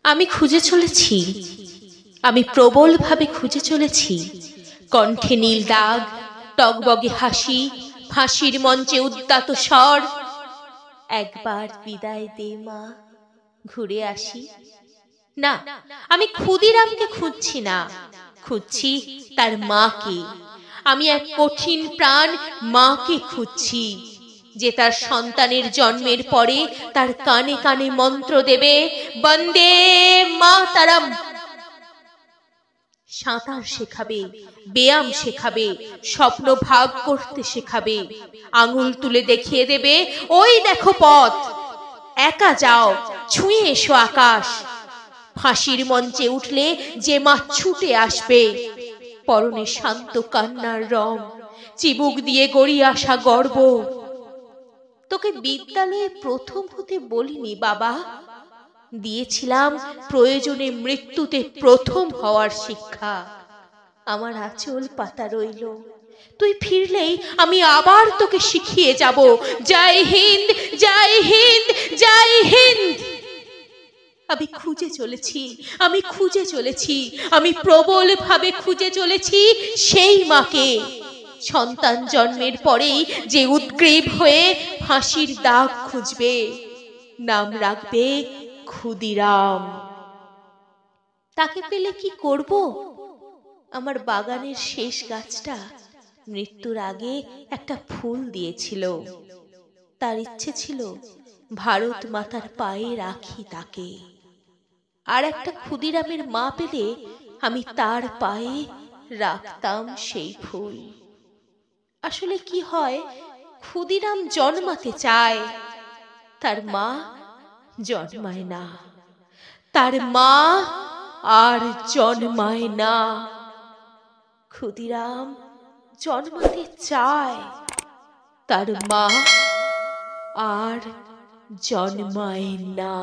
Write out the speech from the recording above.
আমি খুঁজে চলেছি, আমি প্রবলভাবে খুঁজে চলেছি। কণ্ঠে নীল দাগ, টগবগে হাসি, ফাঁসির মঞ্চে উদ্দাত স্বর। একবার বিদায় দে মা, ঘুরে আসি। না, আমি ক্ষুদিরামকে খুঁজছি না, খুঁজছি তার মাকে। আমি এক কঠিন প্রাণ মাকে খুঁজছি, যে তার সন্তানের জন্মের পরে তার কানে কানে মন্ত্র দেবে, বন্দে মাতরম। সাঁতার শেখাবে, ব্যায়াম শেখাবে, স্বপ্ন ভাগ করতে শেখাবে, আঙুল তুলে দেখিয়ে দেবে, ওই দেখো পথ, একা যাও, ছুঁয়ে এসো আকাশ। ফাঁসির মঞ্চে উঠলে যে মা ছুটে আসবে, পরনে শান্ত কান্নার রং, চিবুক দিয়ে গড়িয়ে আসা গর্ব। তোকে বিদ্যালয়ে প্রথম হতে বলিনি বাবা, দিয়েছিলাম প্রয়োজনে মৃত্যুতে প্রথম হওয়ার শিক্ষা। আমার আঁচল পাতা রইল, তুই ফিরলেই আমি আবার তোকে শিখিয়ে যাব, জয় হিন্দ, জয় হিন্দ, জয় হিন্দ। আমি খুঁজে চলেছি, আমি খুঁজে চলেছি, আমি প্রবলভাবে খুঁজে চলেছি সেই মাকে, সন্তান জন্মের পরেই যে উদ্গ্রীব হয়ে ফাঁসির দাগ খুঁজবে, নাম রাখবে ক্ষুদিরাম। তাকে পেলে কি করব? আমার বাগানের শেষ গাছটা মৃত্যুর আগে একটা ফুল দিয়েছিল। তার ইচ্ছে ছিল ভারত মাতার পায়ে রাখি তাকে। আর একটা ক্ষুদিরামের মা পেলে আমি তার পায়ে রাখতাম সেই ফুল। আসলে কি হয়, ক্ষুদিরাম জন্মাতে চায়, তার মা জন্মায় না, তার মা আর জন্মায় না। ক্ষুদিরাম জন্মাতে চায়, তার মা আর জন্মায় না।